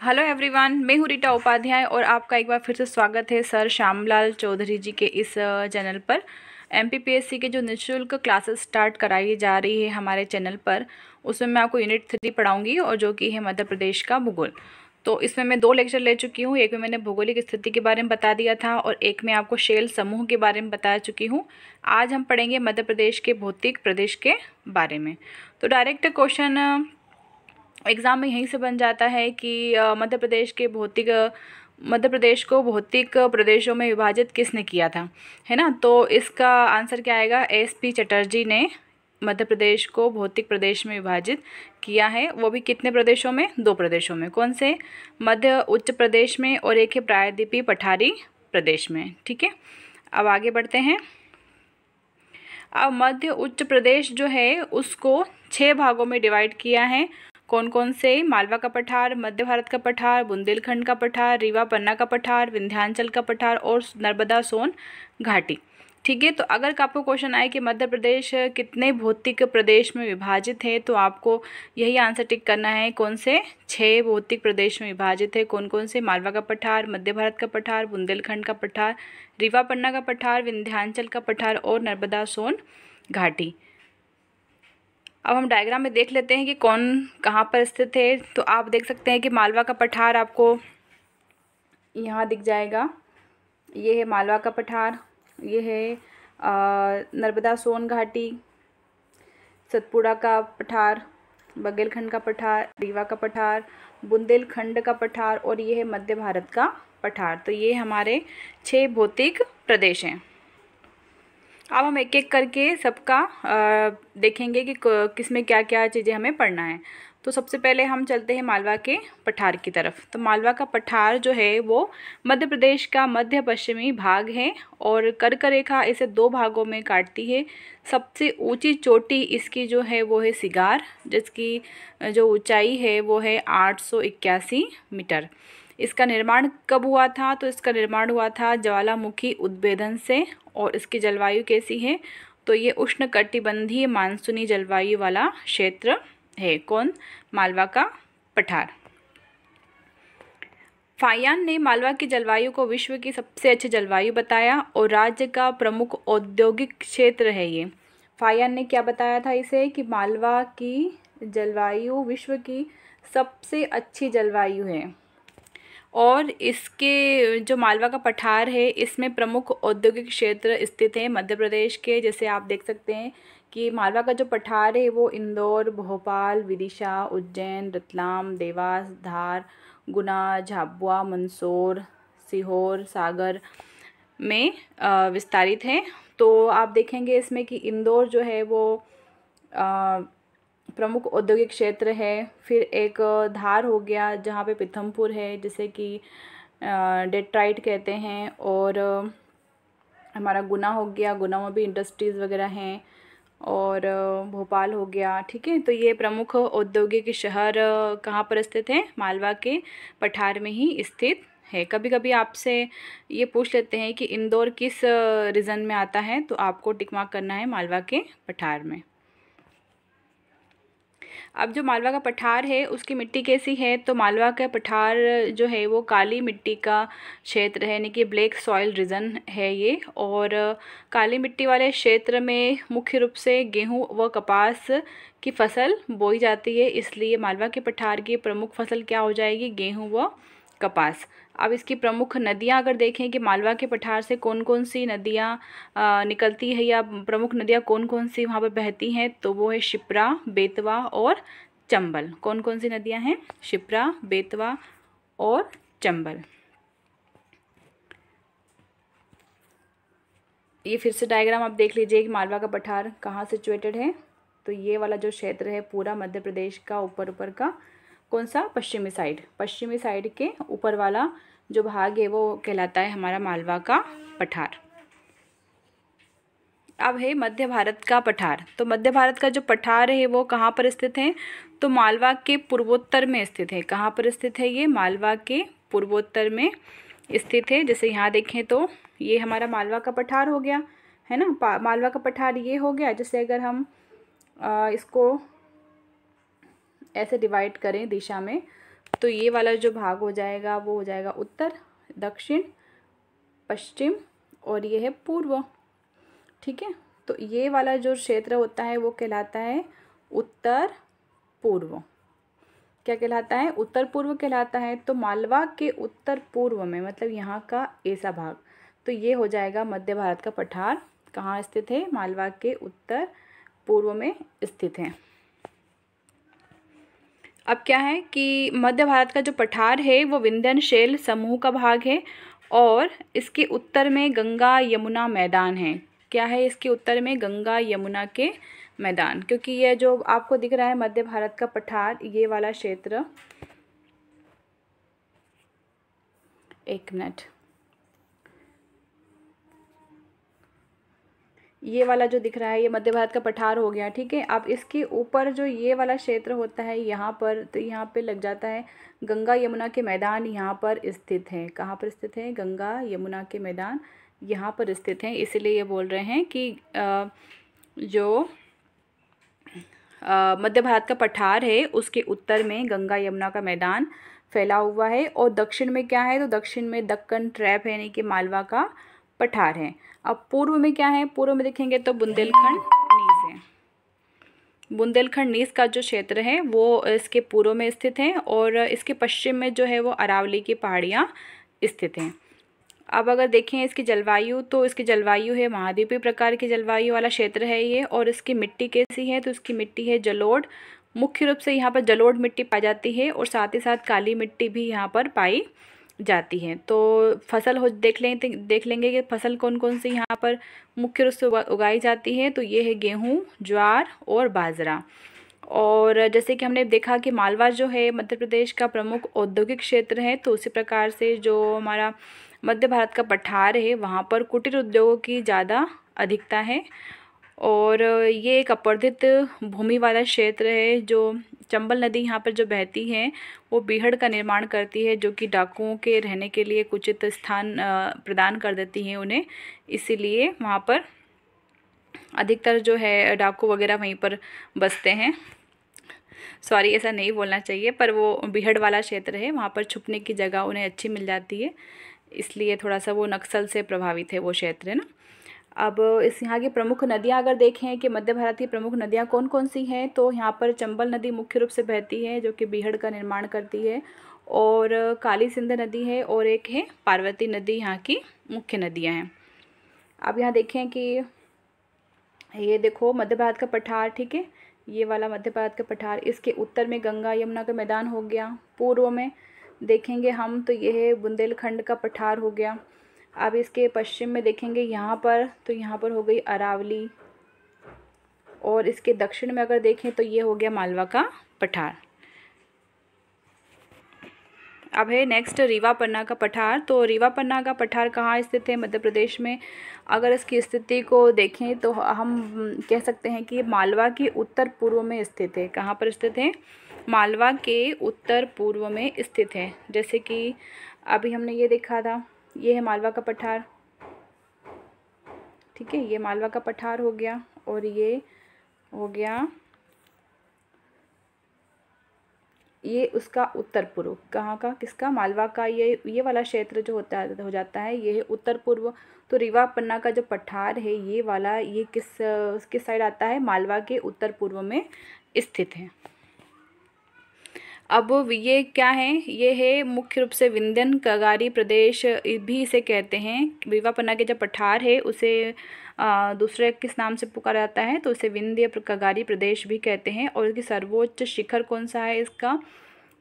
Hello everyone, मैं हूँ रीटा उपाध्याय और आपका एक बार फिर से स्वागत है सर श्यामलाल चौधरी जी के इस चैनल पर। एमपीपीएससी के जो निःशुल्क क्लासेस स्टार्ट कराई जा रही है हमारे चैनल पर, उसमें मैं आपको यूनिट 3 पढ़ाऊंगी और जो कि है मध्य प्रदेश का भूगोल। तो इसमें मैं 2 लेक्चर ले चुकी हूँ। एक में मैंने भौगोलिक स्थिति के बारे में बता दिया था और एक में आपको शेल समूह के बारे में बता चुकी हूँ। आज हम पढ़ेंगे मध्य प्रदेश के भौतिक प्रदेश के बारे में। तो डायरेक्ट क्वेश्चन एग्ज़ाम में यहीं से बन जाता है कि मध्य प्रदेश को भौतिक प्रदेशों में विभाजित किसने किया था, है ना। तो इसका आंसर क्या आएगा? एसपी चटर्जी ने मध्य प्रदेश को भौतिक प्रदेश में विभाजित किया है। वो भी कितने प्रदेशों में? 2 प्रदेशों में। कौन से? मध्य उच्च प्रदेश में और एक है प्रायद्वीपीय पठारी प्रदेश में। ठीक है, अब आगे बढ़ते हैं। अब मध्य उच्च प्रदेश जो है उसको 6 भागों में डिवाइड किया है। कौन कौन से? मालवा का पठार, मध्य भारत का पठार, बुंदेलखंड का पठार, रीवा पन्ना का पठार, विंध्याचल का पठार और नर्मदा सोन घाटी। ठीक है, तो अगर आपको क्वेश्चन आए कि मध्य प्रदेश कितने भौतिक प्रदेश में विभाजित है, तो आपको यही आंसर टिक करना है। कौन से? 6 भौतिक प्रदेश में विभाजित है। कौन कौन से? मालवा का पठार, मध्य भारत का पठार, बुंदेलखंड का पठार, रीवा पन्ना का पठार, विंध्याचल का पठार और नर्मदा सोन घाटी। अब हम डायग्राम में देख लेते हैं कि कौन कहाँ पर स्थित है। तो आप देख सकते हैं कि मालवा का पठार आपको यहाँ दिख जाएगा। ये है मालवा का पठार, ये है नर्मदा सोन घाटी, सतपुड़ा का पठार, बघेलखंड का पठार, रीवा का पठार, बुंदेलखंड का पठार और ये है मध्य भारत का पठार। तो ये हमारे 6 भौतिक प्रदेश हैं। अब हम एक एक करके सबका देखेंगे कि किसमें क्या क्या चीज़ें हमें पढ़ना है। तो सबसे पहले हम चलते हैं मालवा के पठार की तरफ। तो मालवा का पठार जो है वो मध्य प्रदेश का मध्य पश्चिमी भाग है और कर्क रेखा इसे 2 भागों में काटती है। सबसे ऊंची चोटी इसकी जो है वो है सिगार, जिसकी जो ऊंचाई है वो है 881 मीटर। इसका निर्माण कब हुआ था? तो इसका निर्माण हुआ था ज्वालामुखी उद्भेदन से। और इसकी जलवायु कैसी है? तो ये उष्णकटिबंधीय मानसूनी जलवायु वाला क्षेत्र है। कौन? मालवा का पठार। फायान ने मालवा की जलवायु को विश्व की सबसे अच्छी जलवायु बताया और राज्य का प्रमुख औद्योगिक क्षेत्र है ये। फायान ने क्या बताया था इसे? कि मालवा की जलवायु विश्व की सबसे अच्छी जलवायु है और इसके जो मालवा का पठार है इसमें प्रमुख औद्योगिक क्षेत्र स्थित हैं मध्य प्रदेश के। जैसे आप देख सकते हैं कि मालवा का जो पठार है वो इंदौर, भोपाल, विदिशा, उज्जैन, रतलाम, देवास, धार, गुना, झाबुआ, मंदसौर, सीहोर, सागर में विस्तारित है। तो आप देखेंगे इसमें कि इंदौर जो है वो प्रमुख औद्योगिक क्षेत्र है। फिर एक धार हो गया जहाँ पे पीथमपुर है, जिसे कि डेट्राइट कहते हैं। और हमारा गुना हो गया, गुना में भी इंडस्ट्रीज़ वगैरह हैं। और भोपाल हो गया। ठीक है, तो ये प्रमुख औद्योगिक शहर कहाँ पर स्थित हैं? मालवा के पठार में ही स्थित है। कभी कभी आपसे ये पूछ लेते हैं कि इंदौर किस रीजन में आता है, तो आपको टिक मार्क करना है मालवा के पठार में। अब जो मालवा का पठार है उसकी मिट्टी कैसी है? तो मालवा का पठार जो है वो काली मिट्टी का क्षेत्र है, यानी कि ब्लैक सॉइल रीजन है ये। और काली मिट्टी वाले क्षेत्र में मुख्य रूप से गेहूं व कपास की फसल बोई जाती है, इसलिए मालवा के पठार की प्रमुख फसल क्या हो जाएगी? गेहूं व कपास। अब इसकी प्रमुख नदियां अगर देखें कि मालवा के पठार से कौन कौन सी नदियां निकलती है या प्रमुख नदियां कौन कौन सी वहाँ पर बहती हैं, तो वो है शिप्रा, बेतवा और चंबल। कौन कौन सी नदियां हैं? शिप्रा, बेतवा और चंबल। ये फिर से डायग्राम आप देख लीजिए कि मालवा का पठार कहाँ सिचुएटेड है। तो ये वाला जो क्षेत्र है पूरा मध्य प्रदेश का ऊपर का कौन सा? पश्चिमी साइड के ऊपर वाला जो भाग है वो कहलाता है हमारा मालवा का पठार। अब है मध्य भारत का पठार। तो मध्य भारत का जो पठार है वो कहाँ पर स्थित है? तो मालवा के पूर्वोत्तर में स्थित है। कहाँ पर स्थित है ये? मालवा के पूर्वोत्तर में स्थित है। जैसे यहाँ देखें तो ये हमारा मालवा का पठार हो गया, है ना। मालवा का पठार ये हो गया। जैसे अगर हम इसको ऐसे डिवाइड करें दिशा में, तो ये वाला जो भाग हो जाएगा वो हो जाएगा उत्तर, दक्षिण, पश्चिम और ये है पूर्व। ठीक है, तो ये वाला जो क्षेत्र होता है वो कहलाता है उत्तर पूर्व। क्या कहलाता है? उत्तर पूर्व कहलाता है। तो मालवा के उत्तर पूर्व में, मतलब यहाँ का ऐसा भाग, तो ये हो जाएगा मध्य भारत का पठार। कहाँ स्थित है? मालवा के उत्तर पूर्व में स्थित है। अब क्या है कि मध्य भारत का जो पठार है वो विंध्यशैल समूह का भाग है और इसके उत्तर में गंगा यमुना मैदान है। क्या है इसके उत्तर में? गंगा यमुना के मैदान। क्योंकि यह जो आपको दिख रहा है मध्य भारत का पठार, ये वाला क्षेत्र, एक मिनट, ये वाला जो दिख रहा है ये मध्य भारत का पठार हो गया। ठीक है, अब इसके ऊपर जो ये वाला क्षेत्र होता है यहाँ पर, तो यहाँ पे लग जाता है गंगा यमुना के मैदान यहाँ पर स्थित है। कहाँ पर स्थित है? गंगा यमुना के मैदान यहाँ पर स्थित है। इसीलिए ये बोल रहे हैं कि जो मध्य भारत का पठार है उसके उत्तर में गंगा यमुना का मैदान फैला हुआ है और दक्षिण में क्या है? तो दक्षिण में दक्कन ट्रैप है, यानी कि मालवा का पठार है। अब पूर्व में क्या है? पूर्व में देखेंगे तो बुंदेलखंड नीस है। बुंदेलखंड नीस का जो क्षेत्र है वो इसके पूर्व में स्थित है और इसके पश्चिम में जो है वो अरावली की पहाड़ियाँ स्थित हैं। अब अगर देखें इसकी जलवायु, तो इसकी जलवायु है महाद्वीपीय प्रकार की जलवायु वाला क्षेत्र है ये। और इसकी मिट्टी कैसी है? तो इसकी मिट्टी है जलोढ़। मुख्य रूप से यहाँ पर जलोढ़ मिट्टी पाई जाती है और साथ ही साथ काली मिट्टी भी यहाँ पर पाई जाती है। तो फसल देख लेंगे कि फसल कौन कौन सी यहाँ पर मुख्य रूप से उगाई जाती है। तो ये है गेहूँ, ज्वार और बाजरा। और जैसे कि हमने देखा कि मालवा जो है मध्य प्रदेश का प्रमुख औद्योगिक क्षेत्र है, तो उसी प्रकार से जो हमारा मध्य भारत का पठार है वहाँ पर कुटीर उद्योगों की ज़्यादा अधिकता है। और ये एक अपर्धित भूमि वाला क्षेत्र है। जो चंबल नदी यहाँ पर जो बहती है वो बीहड़ का निर्माण करती है, जो कि डाकुओं के रहने के लिए एक उचित स्थान प्रदान कर देती है उन्हें। इसीलिए वहाँ पर अधिकतर जो है डाकू वगैरह वहीं पर बसते हैं। सॉरी, ऐसा नहीं बोलना चाहिए, पर वो बीहड़ वाला क्षेत्र है, वहाँ पर छुपने की जगह उन्हें अच्छी मिल जाती है, इसलिए थोड़ा सा वो नक्सल से प्रभावित है वो क्षेत्र, है ना। अब इस यहाँ की प्रमुख नदियाँ अगर देखें कि मध्य भारत की प्रमुख नदियाँ कौन कौन सी हैं, तो यहाँ पर चंबल नदी मुख्य रूप से बहती है, जो कि बीहड़ का निर्माण करती है, और काली सिंध नदी है, और एक है पार्वती नदी यहाँ की मुख्य नदियाँ हैं। अब यहाँ देखें कि ये देखो मध्य भारत का पठार, ठीक है, ये वाला मध्य भारत का पठार, इसके उत्तर में गंगा यमुना का मैदान हो गया। पूर्व में देखेंगे हम तो ये है बुंदेलखंड का पठार हो गया। अब इसके पश्चिम में देखेंगे यहाँ पर, तो यहाँ पर हो गई अरावली, और इसके दक्षिण में अगर देखें तो ये हो गया मालवा का पठार। अब है नेक्स्ट रीवा पन्ना का पठार। तो रीवा पन्ना का पठार कहाँ स्थित है? मध्य प्रदेश में। अगर इसकी स्थिति को देखें तो हम कह सकते हैं कि मालवा के उत्तर पूर्व में स्थित है। कहाँ पर स्थित है? मालवा के उत्तर पूर्व में स्थित है। जैसे कि अभी हमने ये देखा था, ये है मालवा का पठार, ठीक है, ये मालवा का पठार हो गया, और ये हो गया ये उसका उत्तर पूर्व। कहाँ का? किसका? मालवा का। ये वाला क्षेत्र जो हो जाता है ये है उत्तर पूर्व। तो रीवा पन्ना का जो पठार है ये वाला, ये किस साइड आता है? मालवा के उत्तर पूर्व में स्थित है। अब ये क्या है? ये है मुख्य रूप से विंध्यन कगारी प्रदेश भी इसे कहते हैं। रीवा पन्ना के जो पठार है उसे दूसरे किस नाम से पुकारा जाता है? तो उसे विंध्य कगारी प्रदेश भी कहते हैं। और इसकी सर्वोच्च शिखर कौन सा है इसका?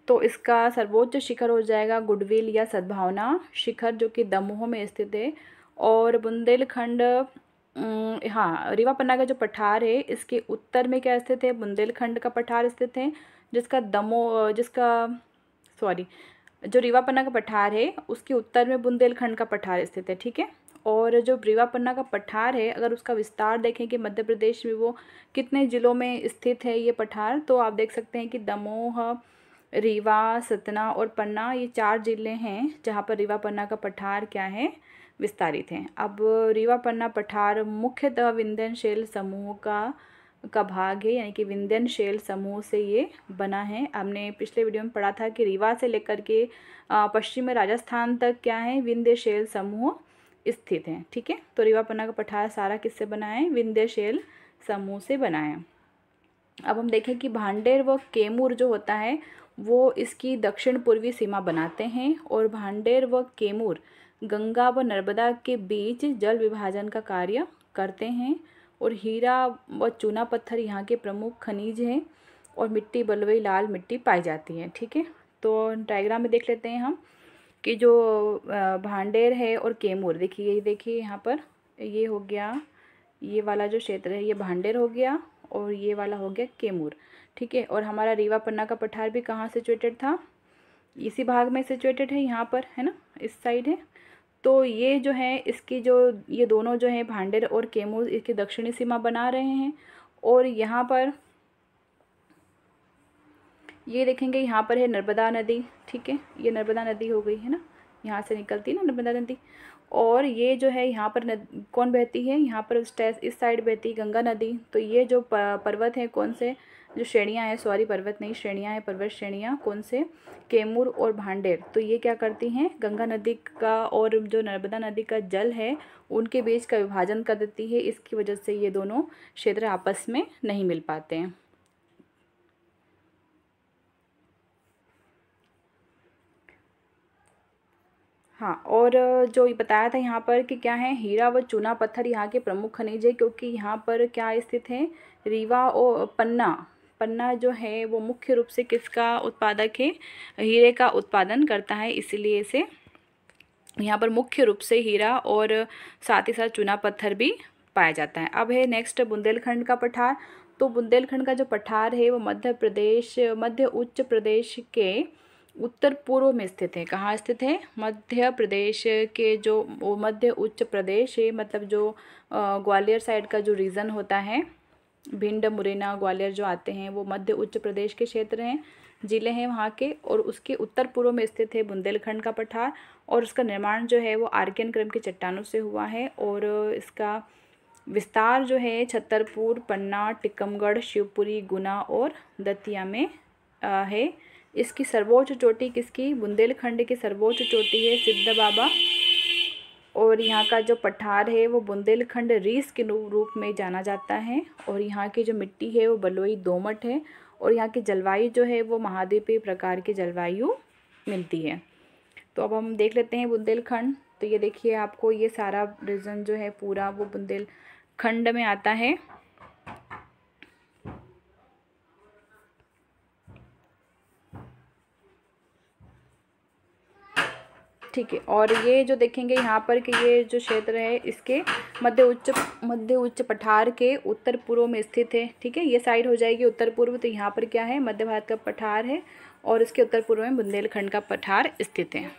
तो इसका सर्वोच्च शिखर हो जाएगा गुडविल या सद्भावना शिखर, जो कि दमोह में स्थित है। और बुंदेलखंड, हाँ, रीवा पन्ना का जो पठार है इसके उत्तर में क्या स्थित है? बुंदेलखंड का पठार स्थित है, जो रीवा पन्ना का पठार है उसके उत्तर में बुंदेलखंड का पठार स्थित है, ठीक है। और जो रीवा पन्ना का पठार है, अगर उसका विस्तार देखें कि मध्य प्रदेश में वो कितने ज़िलों में स्थित है ये पठार, तो आप देख सकते हैं कि दमोह, रीवा, सतना और पन्ना, ये 4 ज़िले हैं जहाँ पर रीवा पन्ना का पठार क्या है? विस्तारित हैं। अब रीवा पन्ना पठार मुख्यतः विंध्यशैल समूह का का भाग है, यानी कि विंध्यन शैल समूह से ये बना है। हमने पिछले वीडियो में पढ़ा था कि रीवा से लेकर के पश्चिमी राजस्थान तक क्या है, विंध्य शैल समूह स्थित है। ठीक है, तो रीवा पन्ना का पठार सारा किससे बना है, विंध्य शैल समूह से बना है। अब हम देखें कि भांडेर व कैमूर जो होता है वो इसकी दक्षिण पूर्वी सीमा बनाते हैं, और भांडेर व कैमूर गंगा व नर्मदा के बीच जल विभाजन का कार्य करते हैं, और हीरा व चूना पत्थर यहाँ के प्रमुख खनिज हैं, और मिट्टी बलुई लाल मिट्टी पाई जाती है। ठीक है, तो डायग्राम में देख लेते हैं हम कि जो भांडेर है और कैमूर, देखिए ये देखिए यहाँ पर ये हो गया, ये वाला जो क्षेत्र है ये भांडेर हो गया, और ये वाला हो गया कैमूर। ठीक है, और हमारा रीवा पन्ना का पठार भी कहाँ सिचुएटेड था, इसी भाग में सिचुएटेड है, यहाँ पर है ना, इस साइड है। तो ये जो है इसकी जो ये दोनों जो है भांडेर और कैमूर इसकी दक्षिणी सीमा बना रहे हैं, और यहाँ पर ये देखेंगे यहाँ पर है नर्मदा नदी। ठीक है, ये नर्मदा नदी हो गई है ना, यहाँ से निकलती है ना नर्मदा नदी, और ये जो है यहाँ पर कौन बहती है, यहाँ पर इस साइड बहती है गंगा नदी। तो ये जो पर्वत है कौन से, जो श्रेणियाँ हैं, सॉरी पर्वत नहीं श्रेणियाँ हैं, पर्वत श्रेणियाँ कौन से, कैमूर और भांडेर, तो ये क्या करती हैं, गंगा नदी का और जो नर्मदा नदी का जल है उनके बीच का विभाजन कर देती है। इसकी वजह से ये दोनों क्षेत्र आपस में नहीं मिल पाते हैं। हाँ, और जो ये बताया था यहाँ पर कि क्या है, हीरा व चूना पत्थर यहाँ के प्रमुख खनिज है, क्योंकि यहाँ पर क्या स्थित है, रीवा और पन्ना जो है वो मुख्य रूप से किसका उत्पादक है, हीरे का उत्पादन करता है, इसीलिए इसे यहाँ पर मुख्य रूप से हीरा और साथ ही साथ चूना पत्थर भी पाया जाता है। अब है नेक्स्ट बुंदेलखंड का पठार। तो बुंदेलखंड का जो पठार है वो मध्य उच्च प्रदेश के उत्तर पूर्व में स्थित है। कहाँ स्थित है, मध्य प्रदेश के जो मध्य उच्च प्रदेश है, मतलब जो ग्वालियर साइड का जो रीजन होता है, भिंड मुरैना ग्वालियर जो आते हैं वो मध्य उच्च प्रदेश के क्षेत्र हैं, जिले हैं वहाँ के, और उसके उत्तर पूर्व में स्थित है बुंदेलखंड का पठार। और उसका निर्माण जो है वो आर्कियन क्रम की चट्टानों से हुआ है, और इसका विस्तार जो है छतरपुर, पन्ना, टीकमगढ़, शिवपुरी, गुना और दतिया में है। इसकी सर्वोच्च चोटी किसकी, बुंदेलखंड की सर्वोच्च चोटी है सिद्ध बाबा, और यहाँ का जो पठार है वो बुंदेलखंड रीस के रूप में जाना जाता है, और यहाँ की जो मिट्टी है वो बलुई दोमट है, और यहाँ की जलवायु जो है वो महाद्वीपीय प्रकार की जलवायु मिलती है। तो अब हम देख लेते हैं बुंदेलखंड। तो ये देखिए आपको ये सारा रीजन जो है पूरा वो बुंदेलखंड में आता है। ठीक है, और ये जो देखेंगे यहाँ पर कि ये जो क्षेत्र है इसके मध्य उच्च पठार के उत्तर पूर्व में स्थित है। ठीक है, ये साइड हो जाएगी उत्तर पूर्व, तो यहाँ पर क्या है, मध्य भारत का पठार है, और इसके उत्तर पूर्व में बुंदेलखंड का पठार स्थित है।